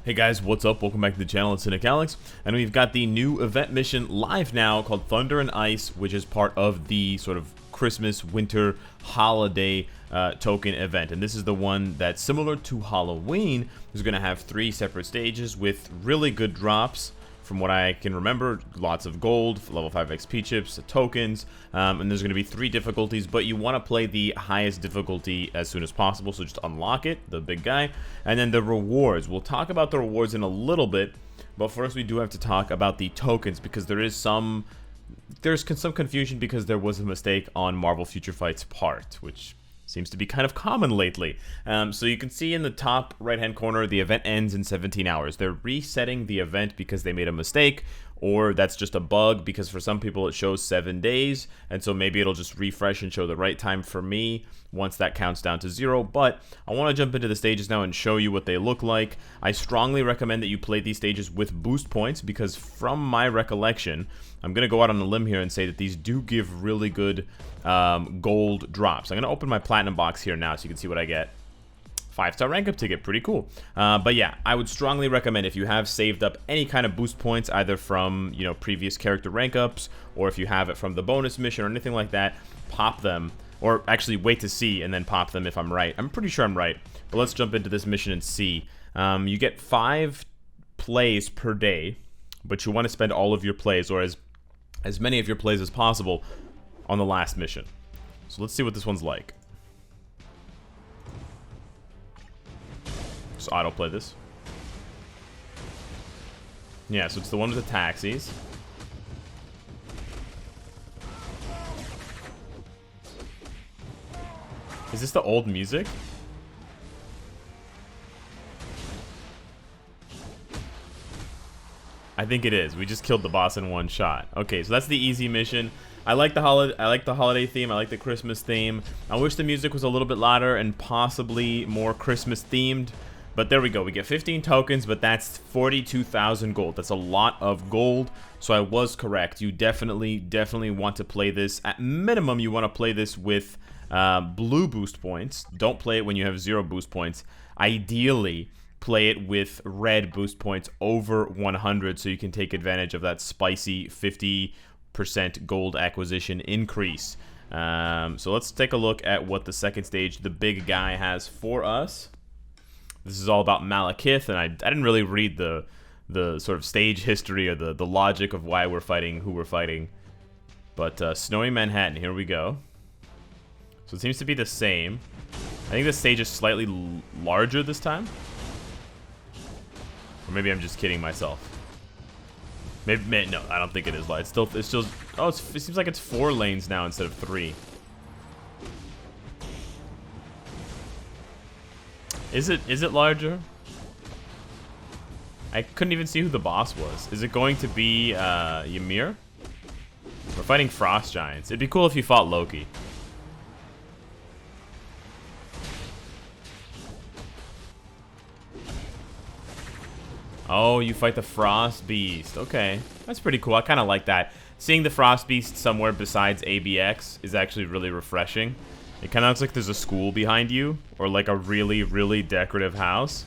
Hey guys, what's up? Welcome back to the channel. It's Cynicalex, and we've got the new event mission live now called Thunder and Ice, which is part of the sort of Christmas winter holiday token event. And this is the one that's similar to Halloween. It's going to have 3 separate stages with really good drops. From what I can remember, lots of gold, level 5 XP chips, tokens, and there's going to be 3 difficulties, but you want to play the highest difficulty as soon as possible, so just unlock it, the big guy, and then the rewards. We'll talk about the rewards in a little bit, but first we do have to talk about the tokens, because there's some confusion because there was a mistake on Marvel Future Fight's part, which seems to be kind of common lately. So you can see in the top right-hand corner, the event ends in 17 hours. They're resetting the event because they made a mistake, or that's just a bug because for some people it shows 7 days, and so maybe it'll just refresh and show the right time for me once that counts down to 0. But I want to jump into the stages now and show you what they look like. I strongly recommend that you play these stages with boost points because from my recollection, I'm going to go out on a limb here and say that these do give really good gold drops. I'm going to open my platinum box here now so you can see what I get. 5-star rank up ticket, pretty cool. But yeah, I would strongly recommend if you have saved up any kind of boost points, either from, you know, previous character rank ups, or if you have it from the bonus mission or anything like that, pop them. Or actually wait to see and then pop them if I'm right. I'm pretty sure I'm right. But let's jump into this mission and see. You get 5 plays per day, but you want to spend all of your plays, or as many of your plays as possible, on the last mission. So let's see what this one's like. Just autoplay this. Yeah, so it's the one with the taxis. Is this the old music? I think it is. We just killed the boss in 1 shot. Okay, so that's the easy mission. I like the holiday theme. I like the Christmas theme. I wish the music was a little bit louder and possibly more Christmas themed. But there we go. We get 15 tokens, but that's 42,000 gold. That's a lot of gold. So I was correct. You definitely want to play this. At minimum, you want to play this with blue boost points. Don't play it when you have 0 boost points. Ideally, play it with red boost points over 100 so you can take advantage of that spicy 50% gold acquisition increase. So let's take a look at what the second stage, the big guy, has for us. This is all about Malekith, and I didn't really read the sort of stage history or the logic of why we're fighting, who we're fighting. But Snowy Manhattan, here we go. So it seems to be the same. I think this stage is slightly larger this time. Or maybe I'm just kidding myself. Maybe no, I don't think it is. It's still. Oh, it seems like it's 4 lanes now instead of 3. Is it larger? I couldn't even see who the boss was. Is it going to be Ymir? We're fighting frost giants. It'd be cool if you fought Loki. Oh, you fight the Frost Beast. Okay, that's pretty cool. I kind of like that. Seeing the Frost Beast somewhere besides ABX is actually really refreshing. It kind of looks like there's a school behind you, or like a really decorative house.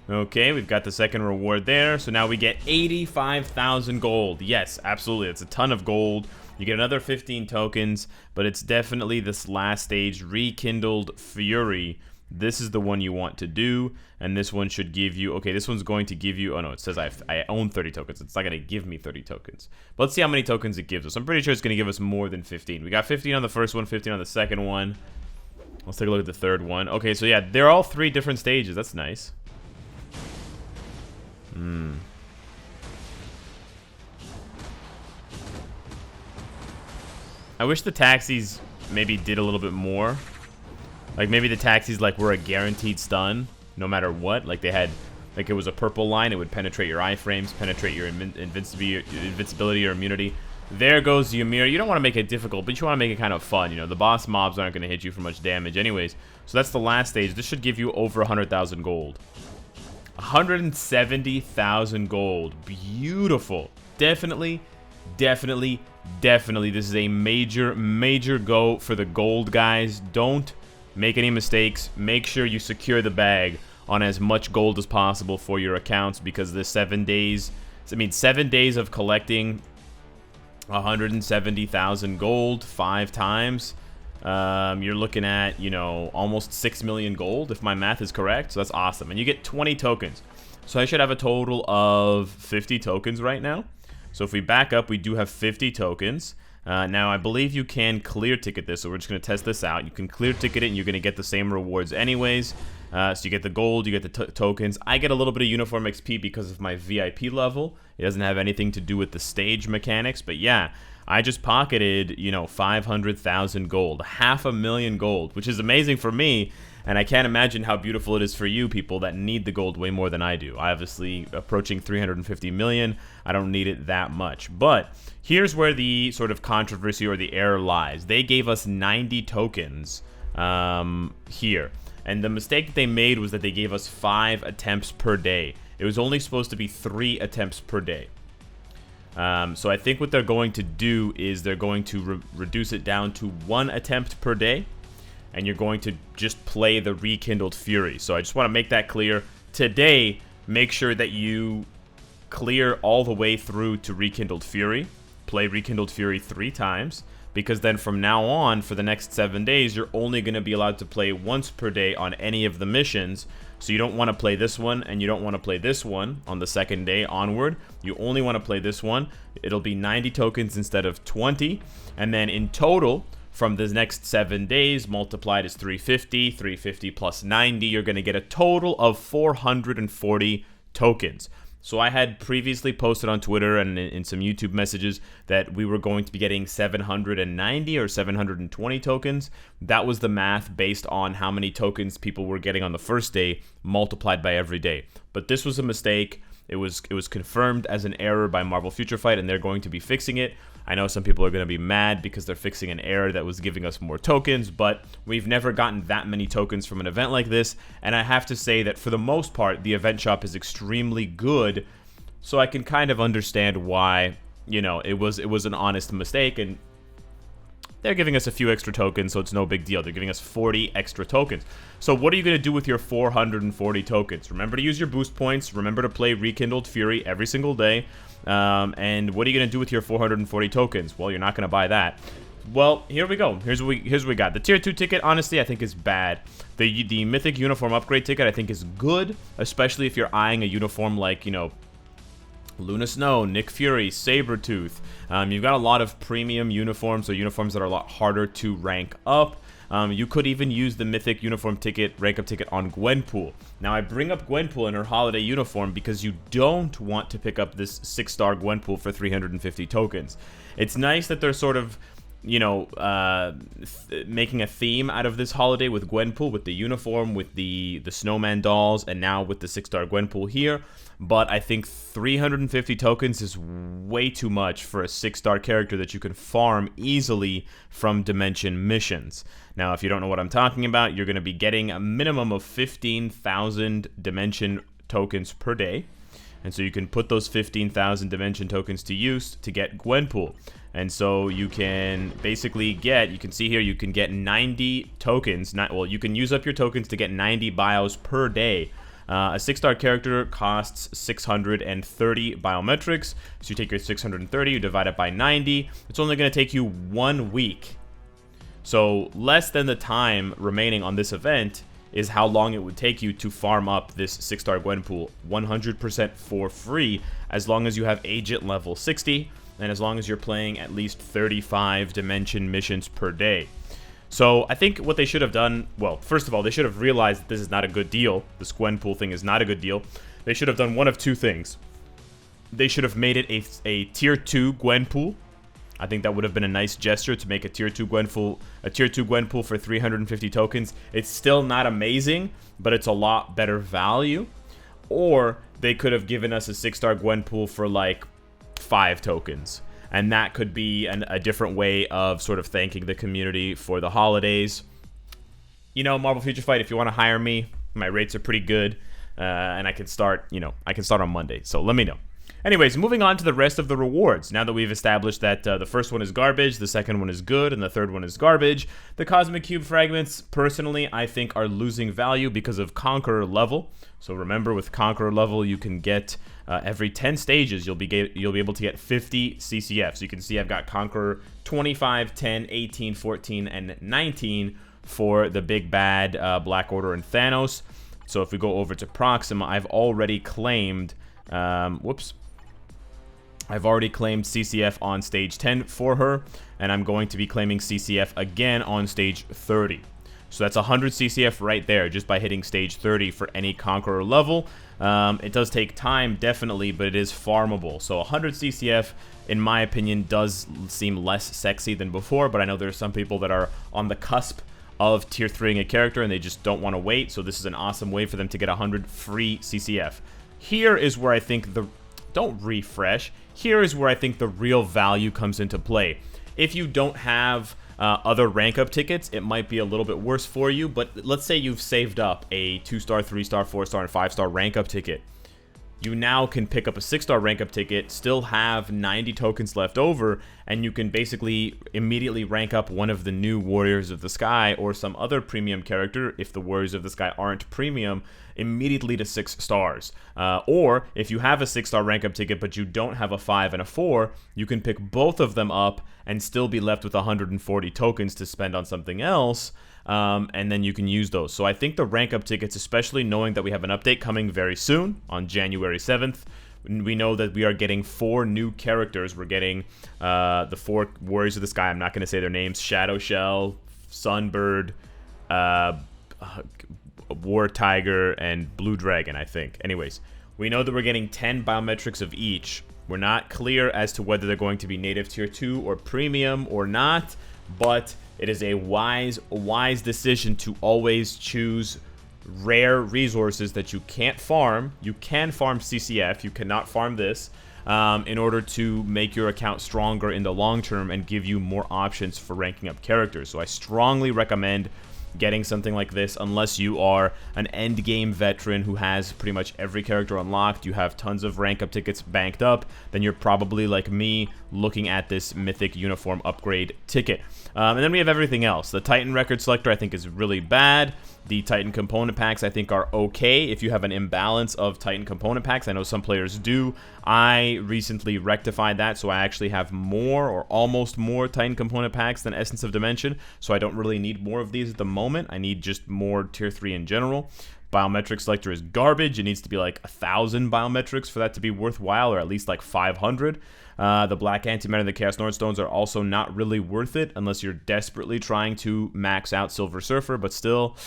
Okay, we've got the second reward there. So now we get 85,000 gold. Yes, absolutely. It's a ton of gold. You get another 15 tokens, but it's definitely this last stage, Rekindled Fury. This is the one you want to do, and this one should give you, okay, this one's going to give you, oh no, it says I own 30 tokens. It's not going to give me 30 tokens. But let's see how many tokens it gives us. I'm pretty sure it's going to give us more than 15. We got 15 on the first one, 15 on the second one. Let's take a look at the third one. Okay, so yeah, they're all 3 different stages. That's nice. I wish the taxis maybe did a little bit more. Like maybe the taxis were a guaranteed stun no matter what. Like they had, like it was a purple line, it would penetrate your iframes, penetrate your invincibility or immunity. There goes Ymir. You don't want to make it difficult, but you want to make it kind of fun. You know, the boss mobs aren't going to hit you for much damage anyways. So that's the last stage. This should give you over 100,000 gold. 170,000 gold. Beautiful. Definitely this is a major go for the gold, guys. Don't make any mistakes. Make sure you secure the bag on as much gold as possible for your accounts, because the 7 days, 7 days of collecting 170,000 gold 5 times, you're looking at, you know, almost 6 million gold, if my math is correct. So that's awesome. And you get 20 tokens. So I should have a total of 50 tokens right now. So if we back up, we do have 50 tokens. Now, I believe you can clear ticket this, so we're just going to test this out. You can clear ticket it, and you're going to get the same rewards anyways. So you get the gold, you get the tokens. I get a little bit of uniform XP because of my VIP level. It doesn't have anything to do with the stage mechanics, but yeah, I just pocketed, you know, 500,000 gold, 500,000 gold, which is amazing for me. And I can't imagine how beautiful it is for you people that need the gold way more than I do. I obviously approaching 350 million. I don't need it that much. But here's where the sort of controversy or the error lies. They gave us 90 tokens here. And the mistake that they made was that they gave us 5 attempts per day. It was only supposed to be 3 attempts per day. So I think what they're going to do is they're going to reduce it down to 1 attempt per day. And you're going to just play the Rekindled Fury. So I just want to make that clear. Today, make sure that you clear all the way through to Rekindled Fury. Play Rekindled Fury 3 times. Because then from now on, for the next 7 days, you're only going to be allowed to play once per day on any of the missions. So you don't want to play this one, and you don't want to play this one on the second day onward. You only want to play this one. It'll be 90 tokens instead of 20. And then in total, from the next 7 days, multiplied is 350. 350 plus 90, you're going to get a total of 440 tokens. So I had previously posted on Twitter and in some YouTube messages that we were going to be getting 790 or 720 tokens. That was the math based on how many tokens people were getting on the first day multiplied by every day. But this was a mistake. It was confirmed as an error by Marvel Future Fight, and they're going to be fixing it. I know some people are going to be mad because they're fixing an error that was giving us more tokens, but we've never gotten that many tokens from an event like this, and I have to say that for the most part, the event shop is extremely good, so I can kind of understand why, you know, it was an honest mistake, and they're giving us a few extra tokens, so it's no big deal. They're giving us 40 extra tokens. So what are you going to do with your 440 tokens? Remember to use your boost points. Remember to play Rekindled Fury every single day. And what are you going to do with your 440 tokens? Well, you're not going to buy that. Well, here we go. Here's what we got. The Tier 2 ticket, honestly, I think is bad. The Mythic Uniform Upgrade ticket, I think is good, especially if you're eyeing a uniform like, you know, Luna Snow, Nick Fury, Sabretooth. You've got a lot of premium uniforms, or uniforms that are a lot harder to rank up. You could even use the Mythic Uniform ticket, rank up ticket on Gwenpool. Now, I bring up Gwenpool in her holiday uniform because you don't want to pick up this 6-star Gwenpool for 350 tokens. It's nice that they're sort of, you know, making a theme out of this holiday with Gwenpool, with the uniform, with the snowman dolls, and now with the 6-star Gwenpool here. But I think 350 tokens is way too much for a 6-star character that you can farm easily from Dimension missions. Now, if you don't know what I'm talking about, you're going to be getting a minimum of 15,000 Dimension tokens per day. And so you can put those 15,000 Dimension tokens to use to get Gwenpool. And so you can basically get, you can see here, you can get 90 tokens. Well, you can use up your tokens to get 90 bios per day. A 6-star character costs 630 biometrics. So you take your 630, you divide it by 90. It's only going to take you 1 week. So less than the time remaining on this event is how long it would take you to farm up this 6-star Gwenpool 100% for free, as long as you have agent level 60 and as long as you're playing at least 35 Dimension missions per day. So I think what they should have done, well, first of all, they should have realized that this is not a good deal. This Gwenpool thing is not a good deal. They should have done one of two things. They should have made it a Tier 2 Gwenpool. I think that would have been a nice gesture to make a Tier 2 Gwenpool for 350 tokens. It's still not amazing, but it's a lot better value. Or they could have given us a 6-star Gwenpool for like 5 tokens. And that could be a different way of sort of thanking the community for the holidays. You know, Marvel Future Fight, if you want to hire me, my rates are pretty good. And I can start, you know, I can start on Monday. So let me know. Anyways, moving on to the rest of the rewards. Now that we've established that the first one is garbage, the second one is good, and the third one is garbage, the Cosmic Cube fragments, personally, I think are losing value because of Conqueror level. So remember, with Conqueror level, you can get every 10 stages, you'll be able to get 50 CCF. So you can see I've got Conqueror 25, 10, 18, 14, and 19 for the big bad Black Order and Thanos. So if we go over to Proxima, I've already claimed, I've already claimed CCF on stage 10 for her, and I'm going to be claiming CCF again on stage 30. So that's 100 CCF right there, just by hitting stage 30 for any Conqueror level. It does take time, definitely, but it is farmable. So 100 CCF, in my opinion, does seem less sexy than before, but I know there are some people that are on the cusp of tier 3ing a character, and they just don't want to wait, so this is an awesome way for them to get 100 free CCF. Here is where I think the... Don't refresh. Here is where I think the real value comes into play. If you don't have other rank up tickets, it might be a little bit worse for you, but let's say you've saved up a 2-star, 3-star, 4-star, and 5-star rank up ticket. You now can pick up a 6-star rank up ticket, still have 90 tokens left over, and you can basically immediately rank up one of the new Warriors of the Sky or some other premium character, if the Warriors of the Sky aren't premium, immediately to 6 stars. Or if you have a 6-star rank up ticket but you don't have a 5 and a 4, you can pick both of them up and still be left with 140 tokens to spend on something else. And then you can use those. So I think the rank up tickets, especially knowing that we have an update coming very soon on January 7th, we know that we are getting 4 new characters. We're getting the 4 Warriors of the Sky. I'm not going to say their names. Shadow Shell, Sunbird, War Tiger, and Blue Dragon, I think. Anyways, we know that we're getting 10 biometrics of each. We're not clear as to whether they're going to be native tier 2 or premium or not, but it is a wise decision to always choose rare resources that you can't farm. You can farm CCF, you cannot farm this, in order to make your account stronger in the long term and give you more options for ranking up characters. So I strongly recommend getting something like this unless you are an end game veteran who has pretty much every character unlocked, you have tons of rank up tickets banked up, then you're probably like me looking at this mythic uniform upgrade ticket. And then we have everything else. The Titan record selector I think is really bad. The Titan component packs I think are okay if you have an imbalance of Titan component packs. I know some players do. I recently rectified that, so I actually have more or almost more Titan component packs than Essence of Dimension, so I don't really need more of these at the moment. I need just more tier 3 in general. Biometric selector is garbage. It needs to be like 1,000 biometrics for that to be worthwhile, or at least like 500. The Black Antimatter and the Chaos Nordstones are also not really worth it unless you're desperately trying to max out Silver Surfer, but still,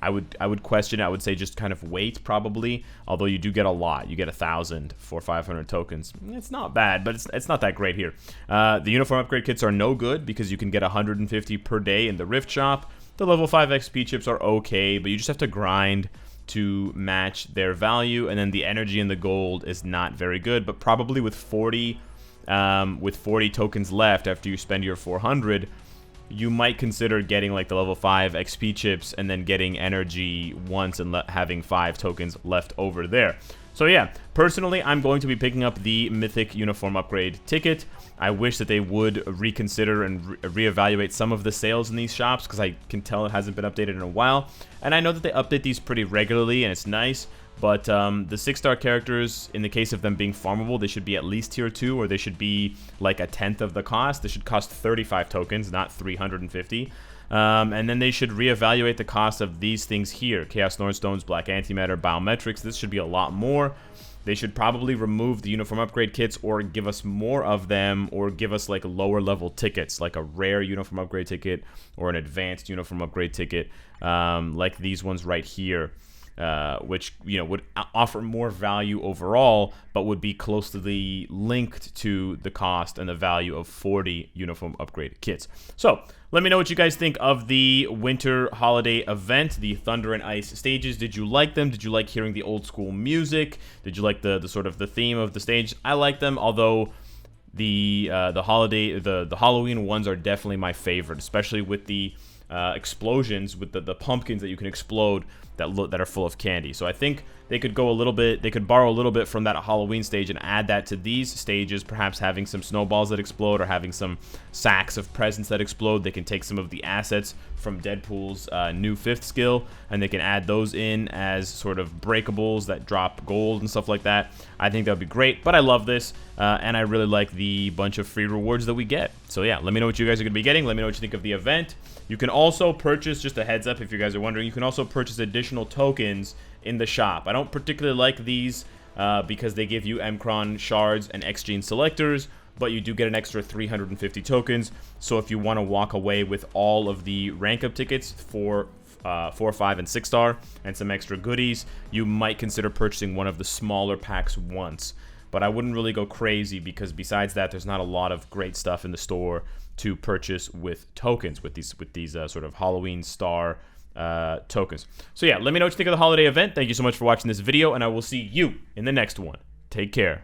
I would question it. I would say just kind of wait, probably, although you do get a lot. You get 1,000 for 500 tokens. It's not bad, but it's not that great here. The uniform upgrade kits are no good because you can get 150 per day in the Rift Shop. The level 5 XP chips are okay, but you just have to grind to match their value, and then the energy and the gold is not very good, but probably with 40 tokens left after you spend your 400, you might consider getting like the level 5 XP chips and then getting energy once and having 5 tokens left over there. So yeah, personally, I'm going to be picking up the Mythic Uniform Upgrade ticket. I wish that they would reconsider and reevaluate some of the sales in these shops, because I can tell it hasn't been updated in a while. And I know that they update these pretty regularly, and it's nice. But the 6-star characters, in the case of them being farmable, they should be at least tier 2, or they should be like a tenth of the cost. They should cost 35 tokens, not 350. And then they should reevaluate the cost of these things here. Chaos Nordstones, Black Antimatter, Biometrics. This should be a lot more. They should probably remove the uniform upgrade kits, or give us more of them, or give us like lower level tickets, like a rare uniform upgrade ticket or an advanced uniform upgrade ticket, like these ones right here. Which, you know, would offer more value overall, but would be closely linked to the cost and the value of 40 uniform upgrade kits. So let me know what you guys think of the winter holiday event, the Thunder and Ice stages. Did you like them? Did you like hearing the old school music? Did you like the sort of the theme of the stage? I like them, although the Halloween ones are definitely my favorite, especially with the explosions with the pumpkins that you can explode that are full of candy. So I think they could go a little bit, they could borrow a little bit from that Halloween stage and add that to these stages, perhaps having some snowballs that explode or having some sacks of presents that explode. They can take some of the assets from Deadpool's new 5th skill, and they can add those in as sort of breakables that drop gold and stuff like that. I think that would be great, but I love this, and I really like the bunch of free rewards that we get. So yeah, let me know what you guys are going to be getting. Let me know what you think of the event. You can also purchase, just a heads up if you guys are wondering, you can also purchase additional tokens in the shop. I don't particularly like these because they give you Mcron shards and X-Gene selectors, but you do get an extra 350 tokens. So if you want to walk away with all of the rank up tickets for 4, 5, and 6 star and some extra goodies, you might consider purchasing one of the smaller packs once. But I wouldn't really go crazy because besides that, there's not a lot of great stuff in the store to purchase with tokens, with these sort of Halloween star tokens. So yeah, let me know what you think of the holiday event. Thank you so much for watching this video, and I will see you in the next one. Take care.